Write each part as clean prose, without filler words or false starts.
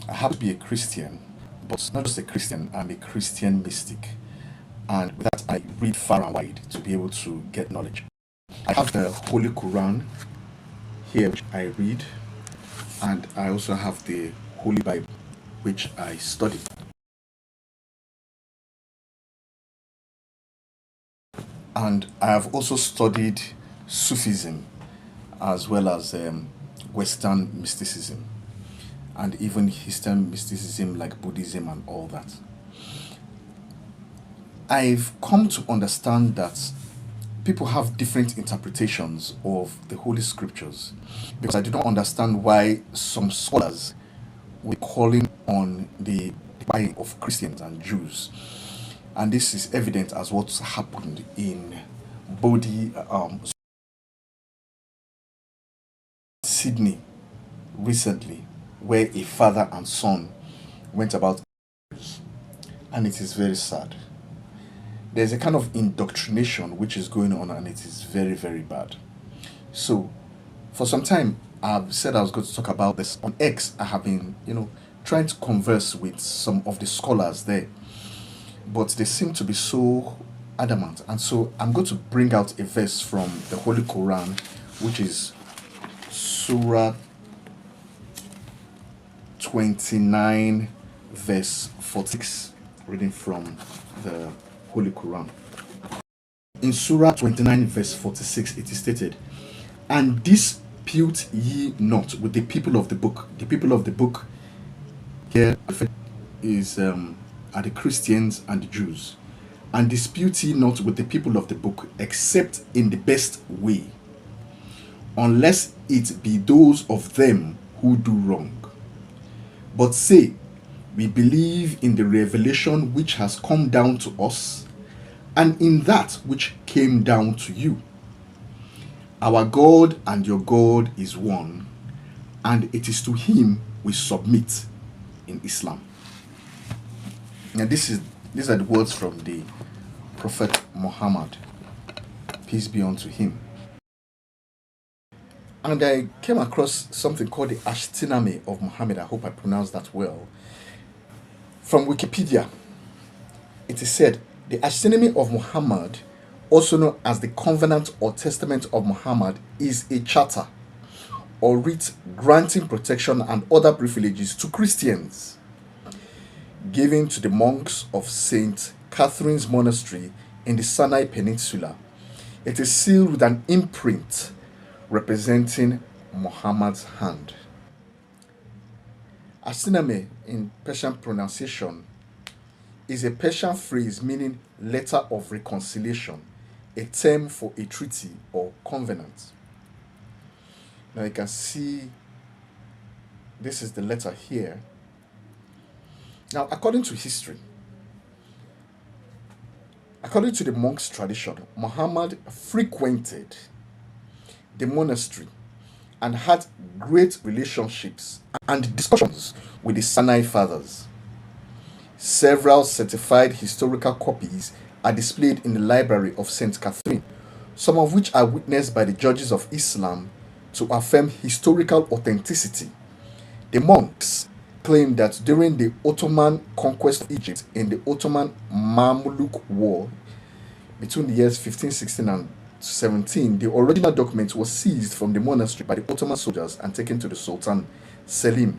I happen to be a Christian, but not just a Christian, I'm a Christian mystic. And with that, I read far and wide to be able to get knowledge. I have the Holy Quran here, which I read, and I also have the Holy Bible, which I study. And I have also studied Sufism as well as Western mysticism and even Eastern mysticism like Buddhism and all that. I've come to understand that people have different interpretations of the Holy Scriptures because I do not understand why some scholars were calling on the buying of Christians and Jews. And this is evident as what's happened in Bodhi, Sydney recently, where a father and son went about, and it is very sad. There's a kind of indoctrination which is going on, and it is very, very bad. So, for some time, I've said I was going to talk about this on X. I have been, trying to converse with some of the scholars there, but they seem to be so adamant. And so, I'm going to bring out a verse from the Holy Quran, which is Surah 29, verse 46, reading from the Holy Quran. In Surah 29, verse 46, it is stated, "And dispute ye not with the people of the book." The people of the book here is are the Christians and the Jews. "And dispute ye not with the people of the book, except in the best way, unless it be those of them who do wrong. But say, we believe in the revelation which has come down to us, and in that which came down to you. Our God and your God is one, and it is to him we submit in Islam." Now these are the words from the Prophet Muhammad, peace be unto him. And I came across something called the Ashtiname of Muhammad. I hope I pronounced that well. From Wikipedia, it is said, the Ashtiname of Muhammad, also known as the Covenant or Testament of Muhammad, is a charter or writ granting protection and other privileges to Christians, given to the monks of St. Catherine's Monastery in the Sinai Peninsula. It is sealed with an imprint representing Muhammad's hand. Ashtiname in Persian pronunciation is a Persian phrase meaning letter of reconciliation, a term for a treaty or covenant. Now you can see this is the letter here. Now, according to history, according to the monks' tradition, Muhammad frequented the monastery and had great relationships and discussions with the Sinai fathers. Several certified historical copies are displayed in the library of St. Catherine, some of which are witnessed by the judges of Islam to affirm historical authenticity. The monks claim that during the Ottoman conquest of Egypt in the Ottoman Mamluk War between the years 1516 and 17, the original document was seized from the monastery by the Ottoman soldiers and taken to the Sultan Selim's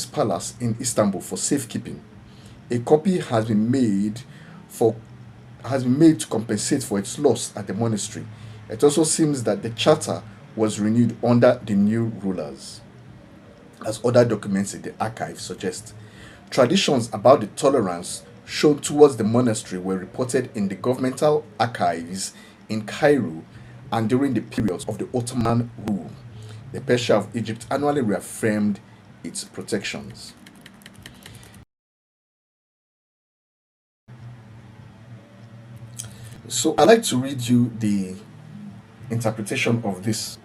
palace in Istanbul for safekeeping. A copy has been made to compensate for its loss at the monastery. It also seems that the charter was renewed under the new rulers, as other documents in the archive suggest. Traditions about the tolerance shown towards the monastery were reported in the governmental archives in Cairo and during the periods of the Ottoman rule. The Persia of Egypt annually reaffirmed its protections. So I'd like to read you the interpretation of this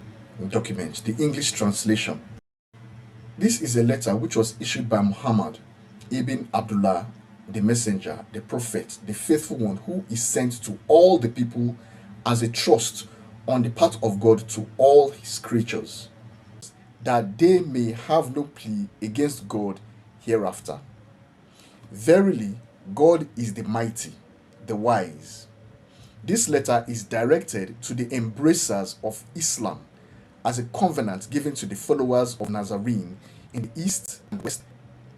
document, the English translation. This is a letter which was issued by Muhammad ibn Abdullah, the messenger, the prophet, the faithful one who is sent to all the people as a trust on the part of God to all his creatures. that they may have no plea against God hereafter. Verily, God is the mighty, the wise. This letter is directed to the embracers of Islam as a covenant given to the followers of Nazarene in the east and west,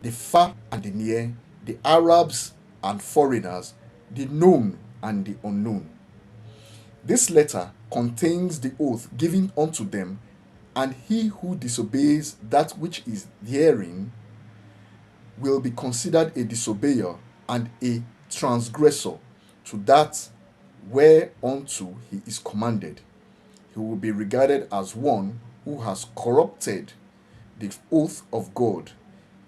the far and the near, the Arabs and foreigners, the known and the unknown. This letter contains the oath given unto them, and he who disobeys that which is therein will be considered a disobeyer and a transgressor to that whereunto he is commanded. He will be regarded as one who has corrupted the oath of God,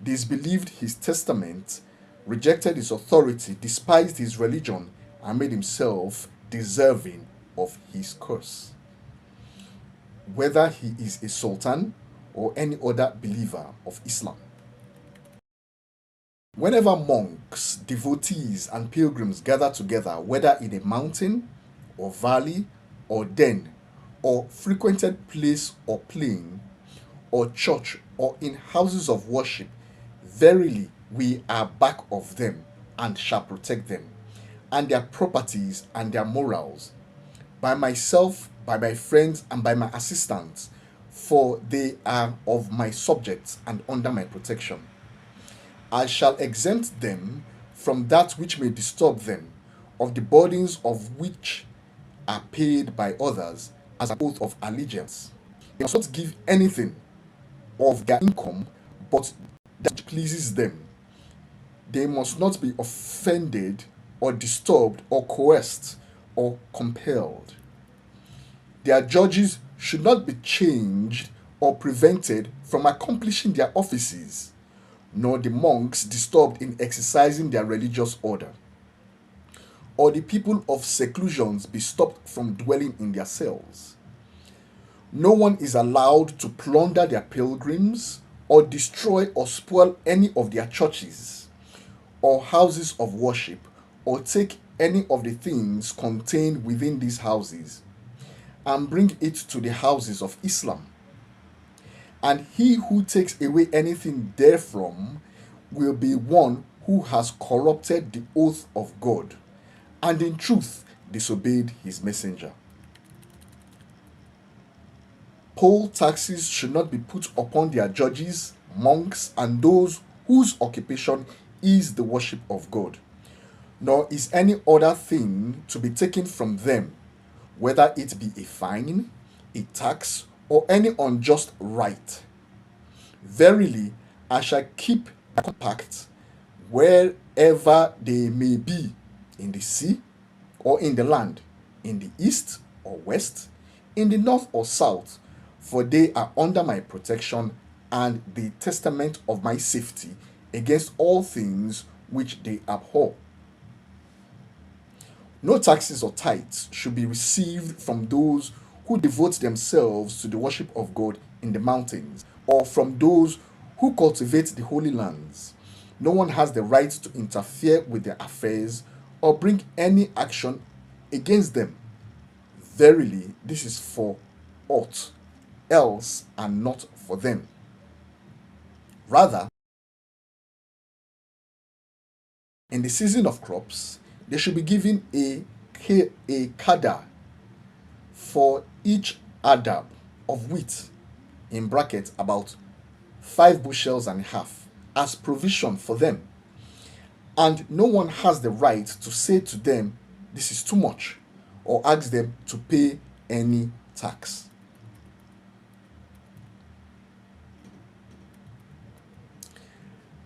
disbelieved his testament, rejected his authority, despised his religion, and made himself deserving of his curse. Whether he is a sultan or any other believer of Islam. Whenever monks, devotees, and pilgrims gather together, whether in a mountain or valley or den or frequented place or plain or church or in houses of worship, verily we are back of them and shall protect them, and their properties and their morals, by myself, by my friends, and by my assistants, for they are of my subjects and under my protection. I shall exempt them from that which may disturb them, of the burdens of which are paid by others as an oath of allegiance. They must not give anything of their income, but that which pleases them. They must not be offended or disturbed or coerced or compelled. Their judges should not be changed or prevented from accomplishing their offices, nor the monks disturbed in exercising their religious order, or the people of seclusions be stopped from dwelling in their cells. No one is allowed to plunder their pilgrims, or destroy or spoil any of their churches, or houses of worship, or take any of the things contained within these houses, and bring it to the houses of Islam. And he who takes away anything therefrom will be one who has corrupted the oath of God, and in truth disobeyed his messenger. Poll taxes should not be put upon their judges, monks, and those whose occupation is the worship of God, nor is any other thing to be taken from them, whether it be a fine, a tax, or any unjust right. Verily, I shall keep a compact wherever they may be, in the sea or in the land, in the east or west, in the north or south, for they are under my protection and the testament of my safety against all things which they abhor. No taxes or tithes should be received from those who devote themselves to the worship of God in the mountains, or from those who cultivate the holy lands. No one has the right to interfere with their affairs or bring any action against them. Verily, this is for aught else and not for them. Rather, in the season of crops, they should be given a kada for each adab of wheat, in brackets about 5 bushels and a half, as provision for them. And no one has the right to say to them, this is too much, or ask them to pay any tax.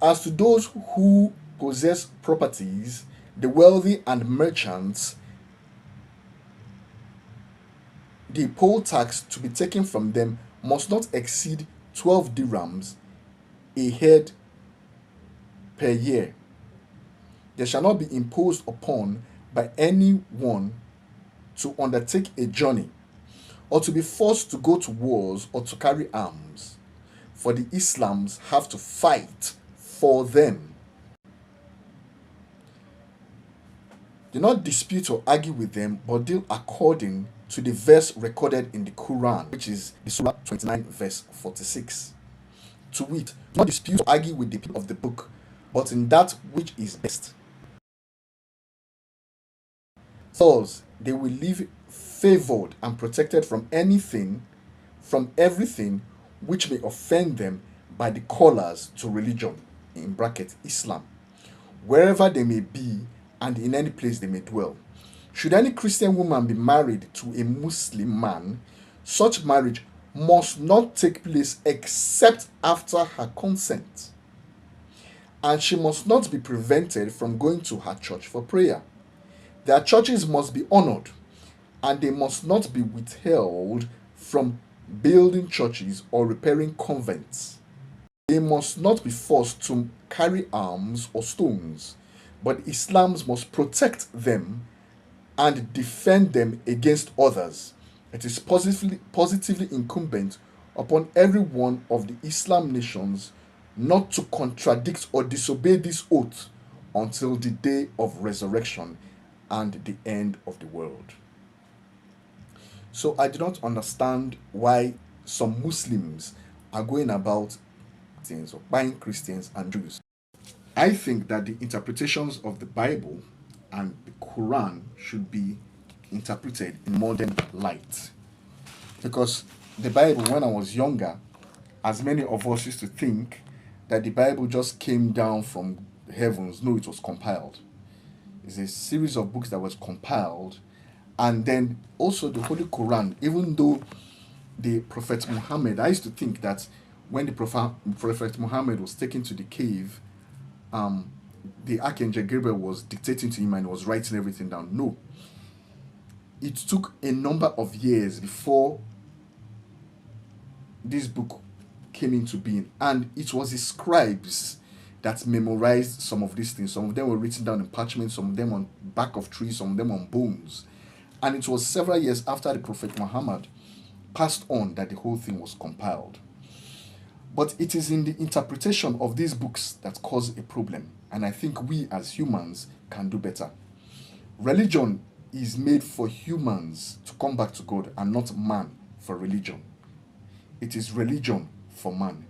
As to those who possess properties, the wealthy and merchants, the poll tax to be taken from them must not exceed 12 dirhams a head per year. They shall not be imposed upon by anyone to undertake a journey, or to be forced to go to wars or to carry arms, for the Islams have to fight for them. Do not dispute or argue with them, but deal according to the verse recorded in the Quran, which is the Surah 29, verse 46. To wit, do not dispute or argue with the people of the book, but in that which is best. Thus, they will live favored and protected from everything which may offend them by the callers to religion, in bracket Islam, wherever they may be and in any place they may dwell. Should any Christian woman be married to a Muslim man, such marriage must not take place except after her consent, and she must not be prevented from going to her church for prayer. Their churches must be honored, and they must not be withheld from building churches or repairing convents. They must not be forced to carry arms or stones, but Islam must protect them and defend them against others. It is positively incumbent upon every one of the Islam nations not to contradict or disobey this oath until the day of resurrection and the end of the world. So I do not understand why some Muslims are going about things or buying Christians and Jews. I think that the interpretations of the Bible and the Quran should be interpreted in modern light. Because the Bible, when I was younger, as many of us used to think that the Bible just came down from the heavens. No, it was compiled. It's a series of books that was compiled. And then also the Holy Quran, even though the Prophet Muhammad, I used to think that when the Prophet Muhammad was taken to the cave, the Archangel Gabriel was dictating to him and was writing everything down. No. It took a number of years before this book came into being, and it was the scribes that memorized some of these things. Some of them were written down in parchment, some of them on back of trees, some of them on bones. And it was several years after the Prophet Muhammad passed on that the whole thing was compiled. But it is in the interpretation of these books that cause a problem, and I think we as humans can do better. Religion is made for humans to come back to God and not man for religion. It is religion for man.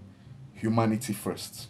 Humanity first.